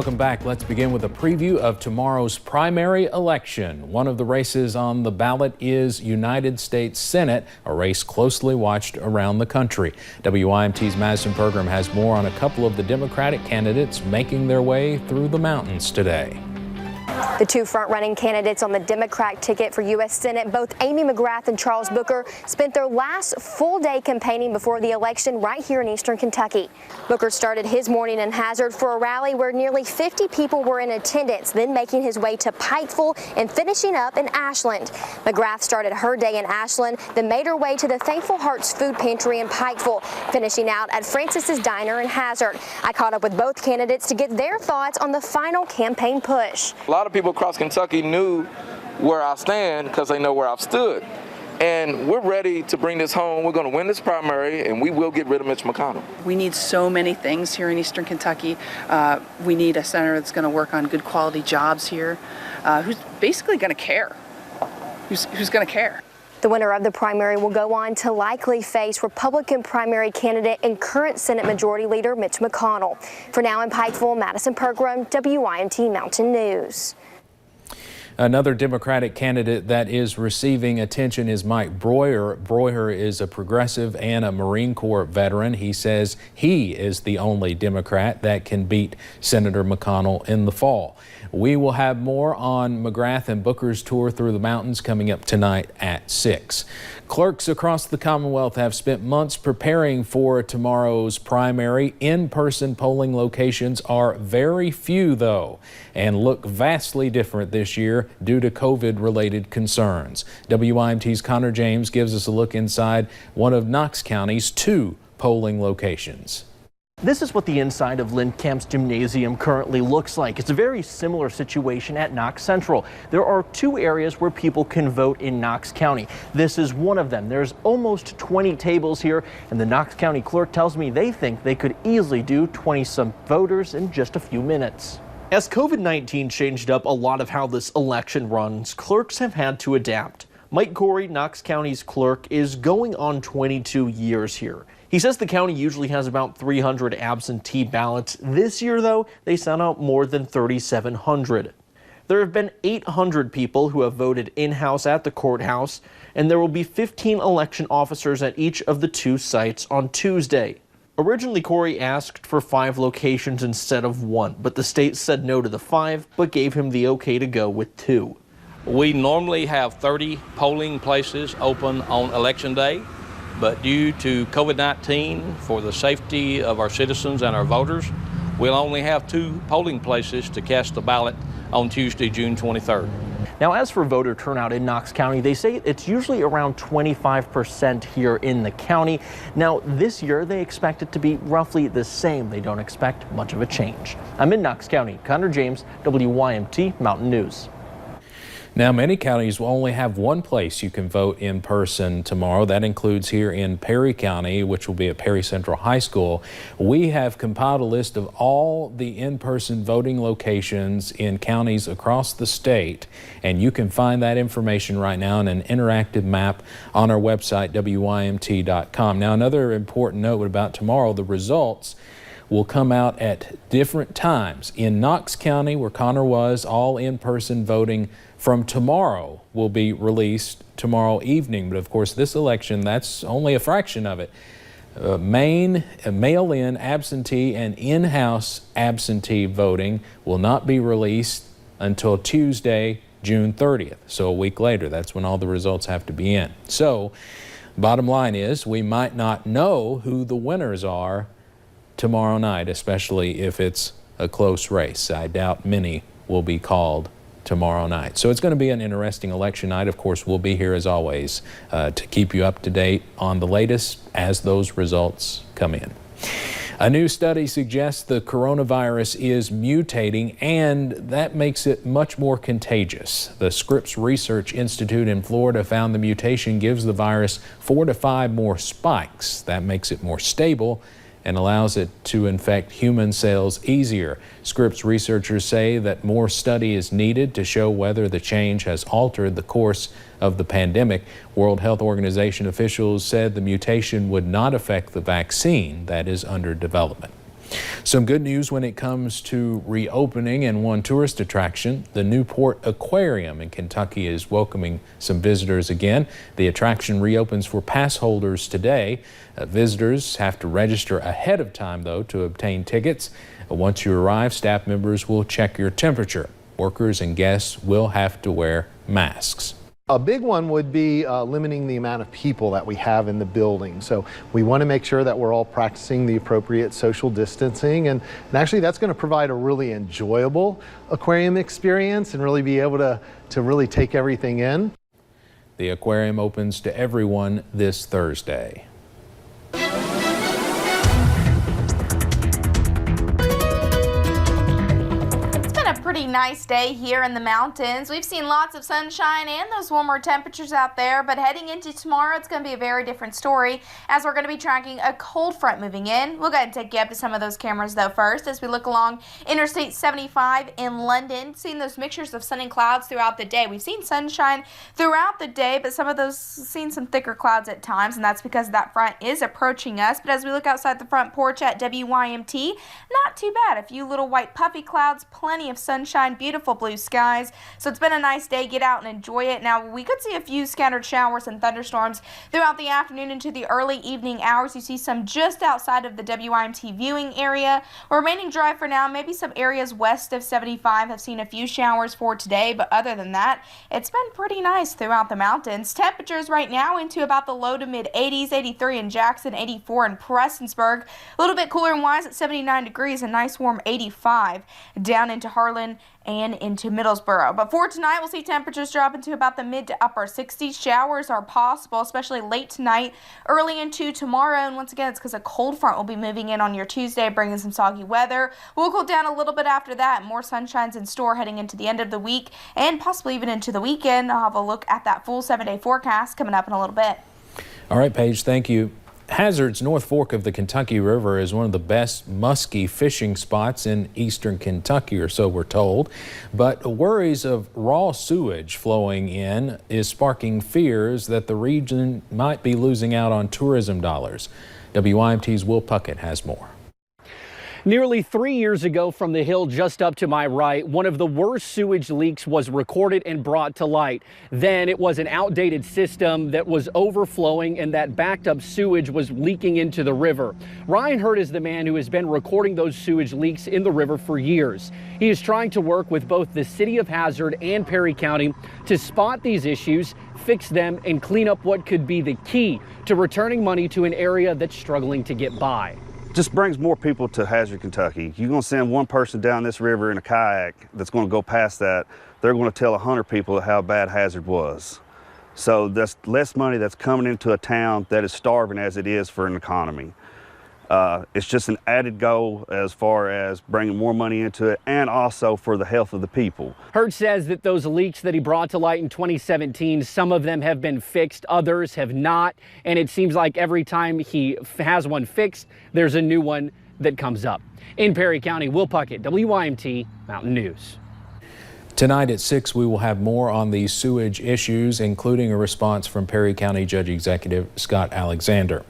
Welcome back. Let's begin with a preview of tomorrow's primary election. One of the races on the ballot is United States Senate, a race closely watched around the country. WYMT's Madison Pergram has more on a couple of the Democratic candidates making their way through the mountains today. The two front-running candidates on the Democrat ticket for U.S. Senate, both Amy McGrath and Charles Booker, spent their last full day campaigning before the election right here in eastern Kentucky. Booker started his morning in Hazard for a rally where nearly 50 people were in attendance, then making his way to Pikeville and finishing up in Ashland. McGrath started her day in Ashland, then made her way to the Thankful Hearts Food Pantry in Pikeville, finishing out at Francis's Diner in Hazard. I caught up with both candidates to get their thoughts on the final campaign push. A lot of people across Kentucky knew where I stand because they know where I've stood. And we're ready to bring this home. We're going to win this primary, and we will get rid of Mitch McConnell. We need so many things here in eastern Kentucky. We need a senator that's going to work on good quality jobs here, who's basically going to care. Who's going to care. The winner of the primary will go on to likely face Republican primary candidate and current Senate Majority Leader Mitch McConnell. For now in Pikeville, Madison Pergram, WYMT Mountain News. Another Democratic candidate that is receiving attention is Mike Broyer. Broyer is a progressive and a Marine Corps veteran. He says he is the only Democrat that can beat Senator McConnell in the fall. We will have more on McGrath and Booker's tour through the mountains coming up tonight at 6. Clerks across the Commonwealth have spent months preparing for tomorrow's primary. In-person polling locations are very few, though, and look vastly different this year due to COVID-related concerns. WYMT's Connor James gives us a look inside one of Knox County's 2 polling locations. This is what the inside of Lynn Camp's gymnasium currently looks like. It's a very similar situation at Knox Central. There are 2 areas where people can vote in Knox County. This is one of them. There's almost 20 tables here, and the Knox County clerk tells me they think they could easily do 20-some voters in just a few minutes. As COVID-19 changed up a lot of how this election runs, clerks have had to adapt. Mike Corey, Knox County's clerk, is going on 22 years here. He says the county usually has about 300 absentee ballots. This year, though, they sent out more than 3,700. There have been 800 people who have voted in-house at the courthouse, and there will be 15 election officers at each of the 2 sites on Tuesday. Originally, Corey asked for 5 locations instead of 1, but the state said no to the 5, but gave him the okay to go with 2. We normally have 30 polling places open on Election Day, but due to COVID-19, for the safety of our citizens and our voters, we'll only have 2 polling places to cast the ballot on Tuesday, June 23rd. Now, as for voter turnout in Knox County, they say it's usually around 25% here in the county. Now, this year, they expect it to be roughly the same. They don't expect much of a change. I'm in Knox County. Connor James, WYMT Mountain News. Now, many counties will only have 1 place you can vote in person tomorrow. That includes here in Perry County, which will be at Perry Central High School. We have compiled a list of all the in-person voting locations in counties across the state, and you can find that information right now in an interactive map on our website, WYMT.com. Now, another important note about tomorrow, the results will come out at different times. In Knox County, where Connor was, all in-person voting from tomorrow will be released tomorrow evening. But of course, this election, that's only a fraction of it. Mail-in absentee and in-house absentee voting will not be released until Tuesday, June 30th. So a week later, that's when all the results have to be in. So bottom line is we might not know who the winners are tomorrow night, especially if it's a close race. I doubt many will be called tomorrow night. So it's going to be an interesting election night. Of course, we'll be here as always to keep you up to date on the latest as those results come in. A new study suggests the coronavirus is mutating, and that makes it much more contagious. The Scripps Research Institute in Florida found the mutation gives the virus 4 to 5 more spikes. That makes it more stable and allows it to infect human cells easier. Scripps researchers say that more study is needed to show whether the change has altered the course of the pandemic. World Health Organization officials said the mutation would not affect the vaccine that is under development. Some good news when it comes to reopening, and one tourist attraction, the Newport Aquarium in Kentucky is welcoming some visitors again. The attraction reopens for pass holders today. Visitors have to register ahead of time, though, to obtain tickets. Once you arrive, staff members will check your temperature. Workers and guests will have to wear masks. A big one would be limiting the amount of people that we have in the building. So we want to make sure that we're all practicing the appropriate social distancing, and actually that's going to provide a really enjoyable aquarium experience and really be able to really take everything in. The aquarium opens to everyone this Thursday. Pretty nice day here in the mountains. We've seen lots of sunshine and those warmer temperatures out there, but heading into tomorrow, it's going to be a very different story as we're going to be tracking a cold front moving in. We'll go ahead and take you up to some of those cameras though first as we look along Interstate 75 in London, seeing those mixtures of sun and clouds throughout the day. We've seen sunshine throughout the day, but some of those seen some thicker clouds at times, and that's because that front is approaching us. But as we look outside the front porch at WYMT, not too bad. A few little white puffy clouds, plenty of sunshine, beautiful blue skies. So it's been a nice day. Get out and enjoy it. Now, we could see a few scattered showers and thunderstorms throughout the afternoon into the early evening hours. You see some just outside of the WYMT viewing area. Remaining dry for now. Maybe some areas west of 75 have seen a few showers for today, but other than that, it's been pretty nice throughout the mountains. Temperatures right now into about the low to mid 80s, 83 in Jackson, 84 in Prestonsburg. A little bit cooler and wise at 79 degrees, a nice warm 85 down into Harlan and into Middlesboro. But for tonight, we'll see temperatures drop into about the mid to upper 60s. Showers are possible, especially late tonight, early into tomorrow. And once again, it's because a cold front will be moving in on your Tuesday, bringing some soggy weather. We'll cool down a little bit after that. More sunshine's in store heading into the end of the week and possibly even into the weekend. I'll have a look at that full 7-day forecast coming up in a little bit. All right, Paige, thank you. Hazard's North Fork of the Kentucky River is one of the best muskie fishing spots in eastern Kentucky, or so we're told. But worries of raw sewage flowing in is sparking fears that the region might be losing out on tourism dollars. WYMT's Will Puckett has more. Nearly 3 years ago from the hill just up to my right, one of the worst sewage leaks was recorded and brought to light. Then it was an outdated system that was overflowing and that backed up sewage was leaking into the river. Ryan Hurt is the man who has been recording those sewage leaks in the river for years. He is trying to work with both the city of Hazard and Perry County to spot these issues, fix them, and clean up what could be the key to returning money to an area that's struggling to get by. Just brings more people to Hazard, Kentucky. You're going to send one person down this river in a kayak that's going to go past that. They're going to tell 100 people how bad Hazard was. So that's less money that's coming into a town that is starving as it is for an economy. It's just an added goal as far as bringing more money into it and also for the health of the people. Hurt says that those leaks that he brought to light in 2017, some of them have been fixed, others have not. And it seems like every time he has one fixed, there's a new one that comes up. In Perry County, Will Puckett, WYMT Mountain News. Tonight at 6, we will have more on these sewage issues, including a response from Perry County Judge Executive Scott Alexander.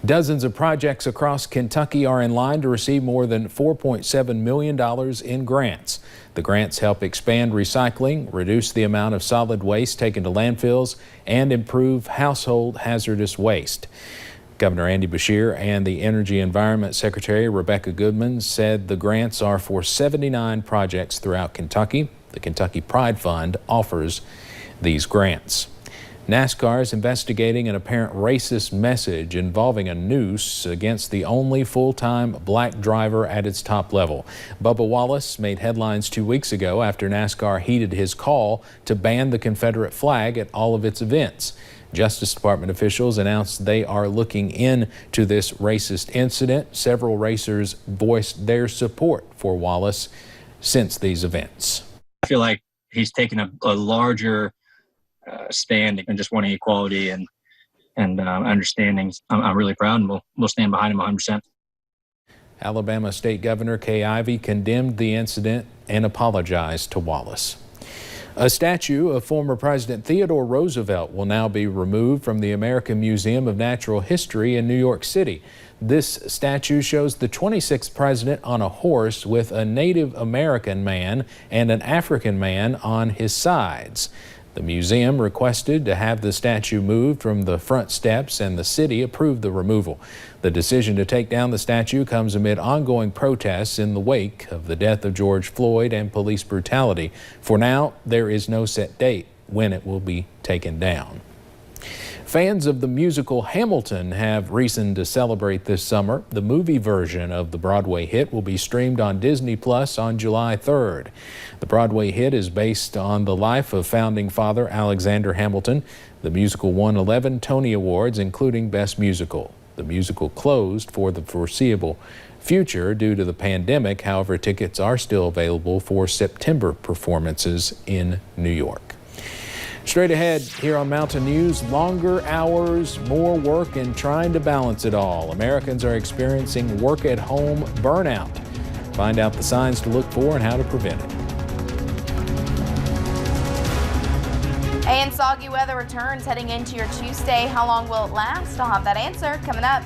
Dozens of projects across Kentucky are in line to receive more than $4.7 million in grants. The grants help expand recycling, reduce the amount of solid waste taken to landfills, and improve household hazardous waste. Governor Andy Beshear and the Energy Environment Secretary Rebecca Goodman said the grants are for 79 projects throughout Kentucky. The Kentucky Pride Fund offers these grants. NASCAR is investigating an apparent racist message involving a noose against the only full-time black driver at its top level. Bubba Wallace made headlines 2 weeks ago after NASCAR heeded his call to ban the Confederate flag at all of its events. Justice Department officials announced they are looking into this racist incident. Several racers voiced their support for Wallace since these events. I feel like he's taken a larger stand and just wanting equality and understanding. I'm really proud, and we'll stand behind him 100%. Alabama State Governor Kay Ivey condemned the incident and apologized to Wallace. A statue of former President Theodore Roosevelt will now be removed from the American Museum of Natural History in New York City. This statue shows the 26th president on a horse with a Native American man and an African man on his sides. The museum requested to have the statue moved from the front steps, and the city approved the removal. The decision to take down the statue comes amid ongoing protests in the wake of the death of George Floyd and police brutality. For now, there is no set date when it will be taken down. Fans of the musical Hamilton have reason to celebrate this summer. The movie version of the Broadway hit will be streamed on Disney Plus on July 3rd. The Broadway hit is based on the life of founding father Alexander Hamilton. The musical won 11 Tony Awards, including Best Musical. The musical closed for the foreseeable future due to the pandemic. However, tickets are still available for September performances in New York. Straight ahead here on Mountain News, longer hours, more work, and trying to balance it all. Americans are experiencing work-at-home burnout. Find out the signs to look for and how to prevent it. And soggy weather returns heading into your Tuesday. How long will it last? I'll have that answer coming up.